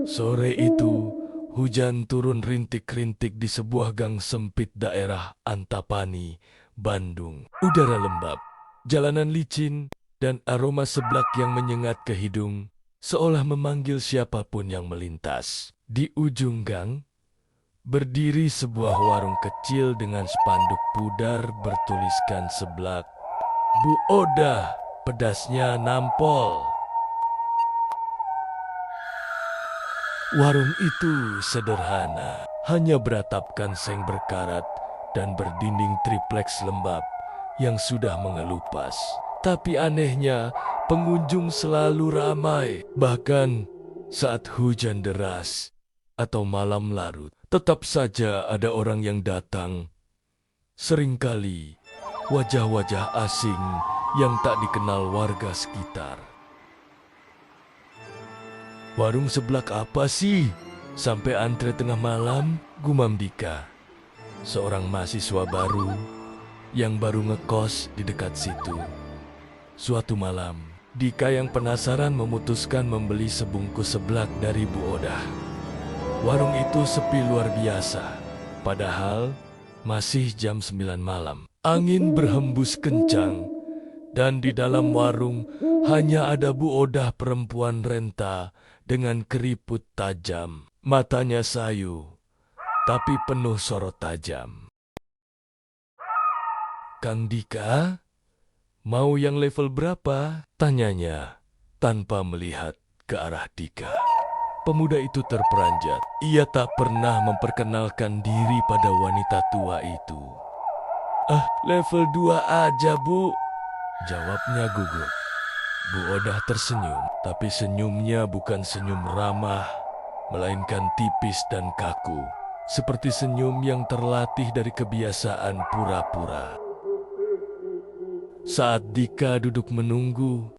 Sore itu, hujan turun rintik-rintik di sebuah gang sempit daerah Antapani, Bandung. Udara lembab, jalanan licin, dan aroma seblak yang menyengat ke hidung, seolah memanggil siapapun yang melintas. Di ujung gang, berdiri sebuah warung kecil dengan spanduk pudar bertuliskan seblak, "Bu Odah, pedasnya nampol." Warung itu sederhana, hanya beratapkan seng berkarat dan berdinding tripleks lembab yang sudah mengelupas. Tapi anehnya, pengunjung selalu ramai. Bahkan saat hujan deras atau malam larut, tetap saja ada orang yang datang. Seringkali wajah-wajah asing yang tak dikenal warga sekitar. "Warung seblak apa sih? Sampai antre tengah malam?" gumam Dika, seorang mahasiswa baru yang baru ngekos di dekat situ. Suatu malam, Dika yang penasaran memutuskan membeli sebungkus seblak dari Bu Odah. Warung itu sepi luar biasa, padahal masih jam 9 malam. Angin berhembus kencang, dan di dalam warung hanya ada Bu Odah, perempuan renta dengan keriput tajam. Matanya sayu, tapi penuh sorot tajam. "Kang Dika, mau yang level berapa?" tanyanya tanpa melihat ke arah Dika. Pemuda itu terperanjat. Ia tak pernah memperkenalkan diri pada wanita tua itu. "Ah, level 2 aja, Bu," jawabnya gugup. Bu Odah tersenyum, tapi senyumnya bukan senyum ramah, melainkan tipis dan kaku, seperti senyum yang terlatih dari kebiasaan pura-pura. Saat Dika duduk menunggu,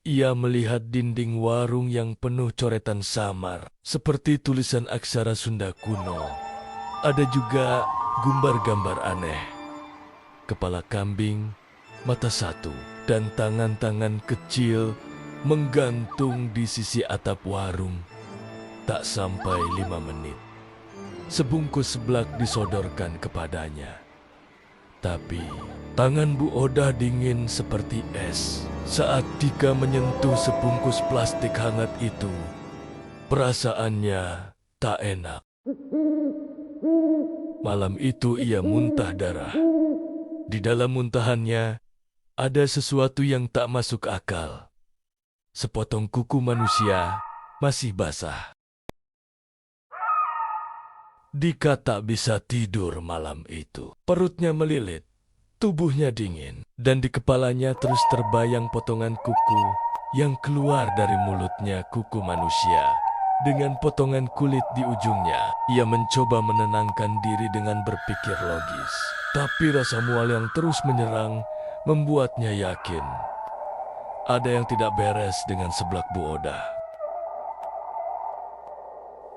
ia melihat dinding warung yang penuh coretan samar, seperti tulisan aksara Sunda kuno. Ada juga gambar-gambar aneh. Kepala kambing, mata satu, dan tangan-tangan kecil menggantung di sisi atap warung. Tak sampai 5 menit, sebungkus seblak disodorkan kepadanya. Tapi tangan Bu Odah dingin seperti es. Saat Dika menyentuh sebungkus plastik hangat itu, perasaannya tak enak. Malam itu ia muntah darah. Di dalam muntahannya ada sesuatu yang tak masuk akal. Sepotong kuku manusia masih basah. Dika tak bisa tidur malam itu. Perutnya melilit, tubuhnya dingin, dan di kepalanya terus terbayang potongan kuku yang keluar dari mulutnya, kuku manusia dengan potongan kulit di ujungnya. Ia mencoba menenangkan diri dengan berpikir logis, tapi rasa mual yang terus menyerang membuatnya yakin ada yang tidak beres dengan seblak Bu Odah.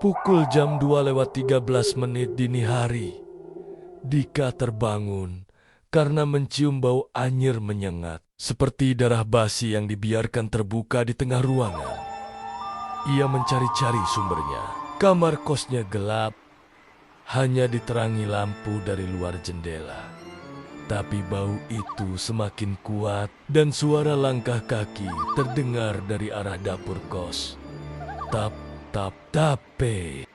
Pukul jam 2:13 dini hari, Dika terbangun karena mencium bau anyir menyengat, seperti darah basi yang dibiarkan terbuka di tengah ruangan. Ia mencari-cari sumbernya. Kamar kosnya gelap, hanya diterangi lampu dari luar jendela. Tapi bau itu semakin kuat dan suara langkah kaki terdengar dari arah dapur kos. Tap, tap, tape.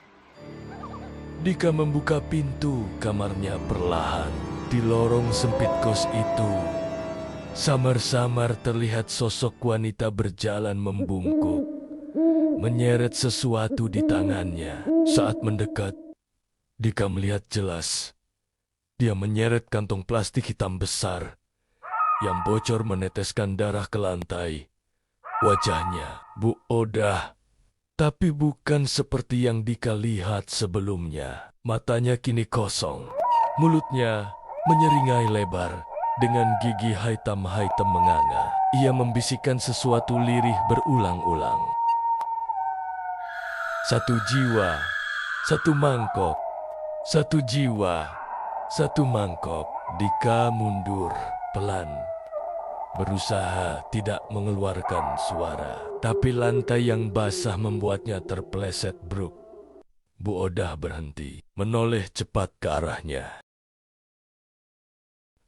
Dika membuka pintu kamarnya perlahan. Di lorong sempit kos itu, samar-samar terlihat sosok wanita berjalan membungkuk, menyeret sesuatu di tangannya. Saat mendekat, Dika melihat jelas. Dia menyeret kantong plastik hitam besar yang bocor meneteskan darah ke lantai. Wajahnya Bu Odah, tapi bukan seperti yang Dika lihat sebelumnya. Matanya kini kosong, mulutnya menyeringai lebar dengan gigi hitam-hitam menganga. Ia membisikkan sesuatu lirih berulang-ulang. "Satu jiwa, satu mangkok. Satu jiwa, satu mangkok." Dika mundur pelan. berusaha tidak mengeluarkan suara. Tapi lantai yang basah membuatnya terpeleset bruk. Bu Odah berhenti, menoleh cepat ke arahnya.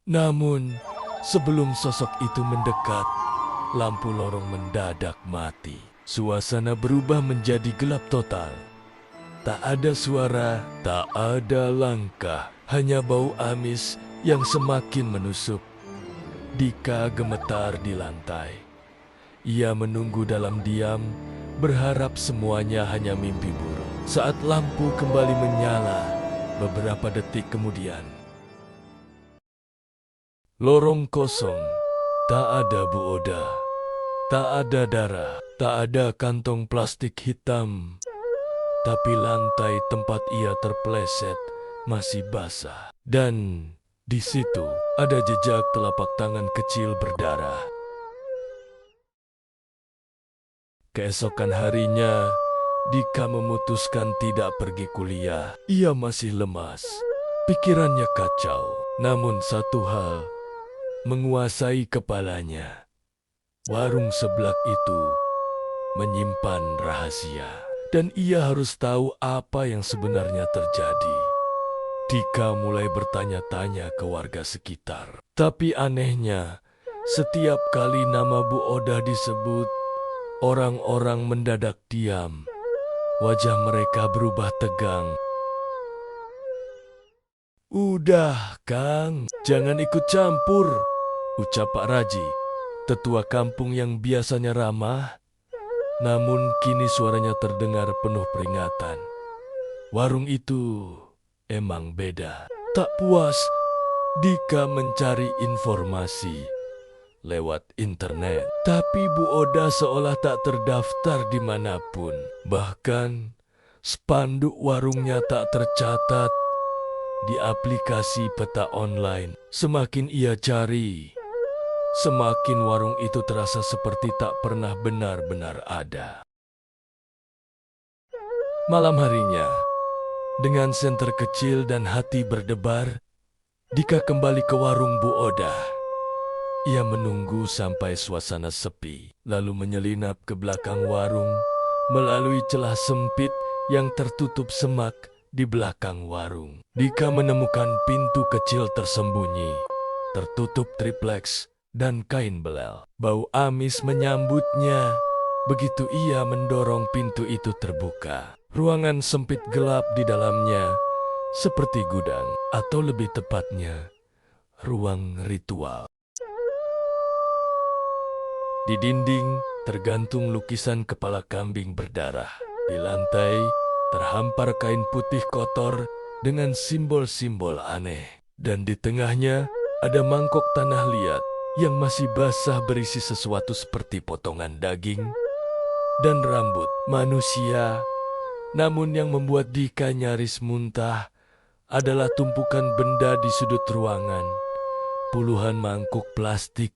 Namun, sebelum sosok itu mendekat, lampu lorong mendadak mati. Suasana berubah menjadi gelap total. Tak ada suara, tak ada langkah, hanya bau amis yang semakin menusuk. Dika gemetar di lantai. Ia menunggu dalam diam, berharap semuanya hanya mimpi buruk. Saat lampu kembali menyala, beberapa detik kemudian, lorong kosong, tak ada Bu Odah, tak ada darah, tak ada kantong plastik hitam. Tapi lantai tempat ia terpeleset masih basah. Dan di situ ada jejak telapak tangan kecil berdarah. Keesokan harinya, Dika memutuskan tidak pergi kuliah. Ia masih lemas, pikirannya kacau. Namun satu hal menguasai kepalanya. Warung seblak itu menyimpan rahasia. Dan ia harus tahu apa yang sebenarnya terjadi. Dika mulai bertanya-tanya ke warga sekitar. Tapi anehnya, setiap kali nama Bu Odah disebut, orang-orang mendadak diam. Wajah mereka berubah tegang. "Udah, Kang, jangan ikut campur," ucap Pak Raji, tetua kampung yang biasanya ramah. Namun kini suaranya terdengar penuh peringatan. Warung itu emang beda. Tak puas, Dika mencari informasi lewat internet. Tapi Bu Odah seolah tak terdaftar dimanapun. Bahkan spanduk warungnya tak tercatat di aplikasi peta online. Semakin ia cari, semakin warung itu terasa seperti tak pernah benar-benar ada. Malam harinya, dengan senter kecil dan hati berdebar, Dika kembali ke warung Bu Odah. Ia menunggu sampai suasana sepi, lalu menyelinap ke belakang warung, melalui celah sempit yang tertutup semak di belakang warung. Dika menemukan pintu kecil tersembunyi, tertutup triplex dan kain belel. Bau amis menyambutnya begitu ia mendorong pintu itu terbuka. Ruangan sempit gelap di dalamnya, seperti gudang, atau lebih tepatnya, ruang ritual. Di dinding tergantung lukisan kepala kambing berdarah. Di lantai terhampar kain putih kotor dengan simbol-simbol aneh. Dan di tengahnya ada mangkok tanah liat yang masih basah berisi sesuatu seperti potongan daging dan rambut manusia. Namun yang membuat Dika nyaris muntah adalah tumpukan benda di sudut ruangan. Puluhan mangkuk plastik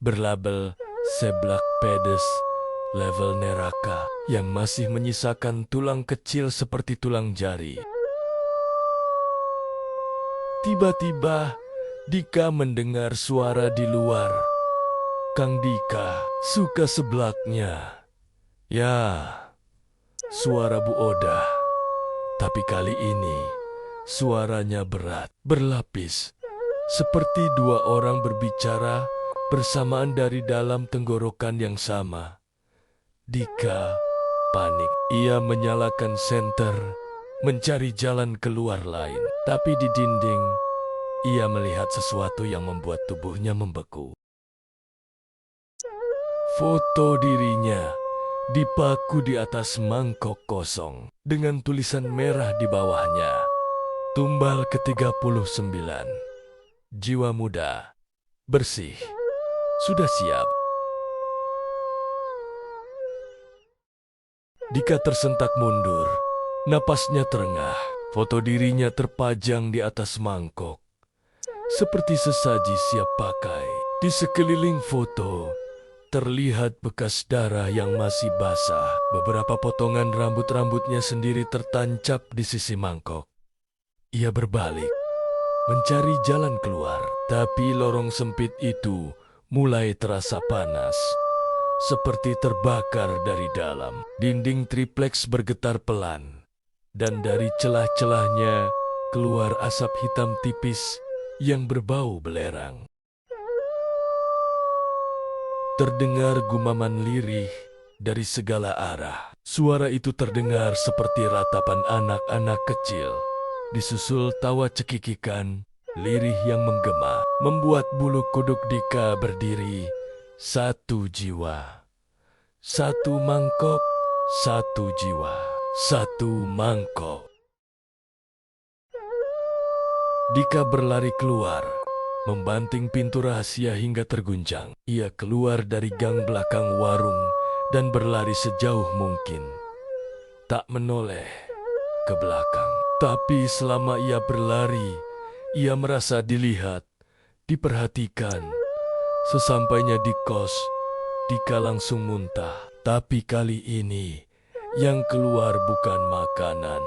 berlabel seblak pedes level neraka yang masih menyisakan tulang kecil seperti tulang jari. Tiba-tiba Dika mendengar suara di luar. Kang Dika suka seblaknya. Ya, suara Bu Odah. Tapi kali ini suaranya berat, berlapis. Seperti dua orang berbicara bersamaan dari dalam tenggorokan yang sama. Dika panik. Ia menyalakan senter, mencari jalan keluar lain. Tapi di dinding, ia melihat sesuatu yang membuat tubuhnya membeku. Foto dirinya dipaku di atas mangkok kosong dengan tulisan merah di bawahnya. Tumbal ke-39. Jiwa muda, bersih, sudah siap. Dika tersentak mundur, napasnya terengah. Foto dirinya terpajang di atas mangkok, seperti sesaji siap pakai. Di sekeliling foto, terlihat bekas darah yang masih basah. Beberapa potongan rambut-rambutnya sendiri tertancap di sisi mangkok. Ia berbalik, mencari jalan keluar. Tapi lorong sempit itu mulai terasa panas, seperti terbakar dari dalam. Dinding tripleks bergetar pelan, dan dari celah-celahnya keluar asap hitam tipis yang berbau belerang. Terdengar gumaman lirih dari segala arah. Suara itu terdengar seperti ratapan anak-anak kecil, disusul tawa cekikikan lirih yang menggema, membuat bulu kuduk Dika berdiri. Satu jiwa, satu mangkok, satu jiwa, satu mangkok. Dika berlari keluar, membanting pintu rahasia hingga terguncang. Ia keluar dari gang belakang warung dan berlari sejauh mungkin, tak menoleh ke belakang. Tapi selama ia berlari, ia merasa dilihat, diperhatikan. Sesampainya di kos, Dika langsung muntah. Tapi kali ini, yang keluar bukan makanan,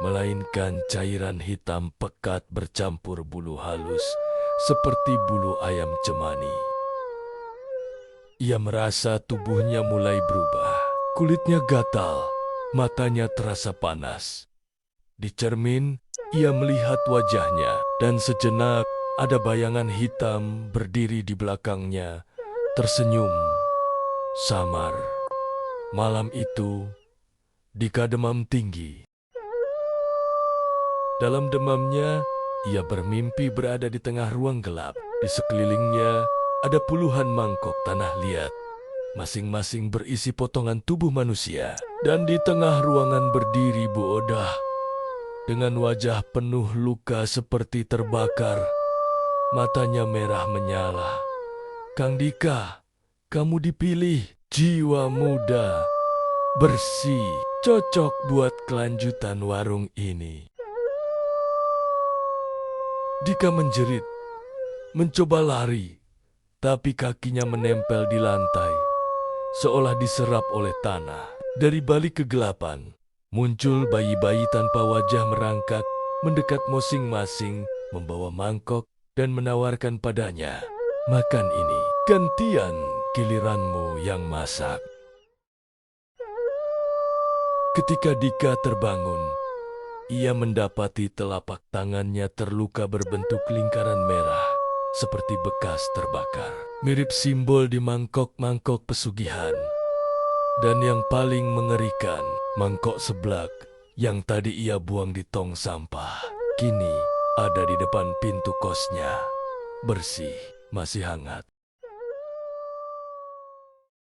melainkan cairan hitam pekat bercampur bulu halus seperti bulu ayam cemani. Ia merasa tubuhnya mulai berubah. Kulitnya gatal, matanya terasa panas. Di cermin, ia melihat wajahnya, dan sejenak ada bayangan hitam berdiri di belakangnya, tersenyum samar. Malam itu, Dika demam tinggi. Dalam demamnya, ia bermimpi berada di tengah ruang gelap. Di sekelilingnya ada puluhan mangkok tanah liat, masing-masing berisi potongan tubuh manusia. Dan di tengah ruangan berdiri Bu Odah, dengan wajah penuh luka seperti terbakar. Matanya merah menyala. "Kang Dika, kamu dipilih. Jiwa muda, bersih, cocok buat kelanjutan warung ini." Dika menjerit, mencoba lari, tapi kakinya menempel di lantai, seolah diserap oleh tanah. Dari balik kegelapan, muncul bayi-bayi tanpa wajah merangkak, mendekat masing-masing, membawa mangkok dan menawarkan padanya, "Makan ini, gantian giliranmu yang masak." Ketika Dika terbangun, ia mendapati telapak tangannya terluka berbentuk lingkaran merah, seperti bekas terbakar. Mirip simbol di mangkok-mangkok pesugihan. Dan yang paling mengerikan, mangkok seblak yang tadi ia buang di tong sampah, kini ada di depan pintu kosnya. Bersih, masih hangat.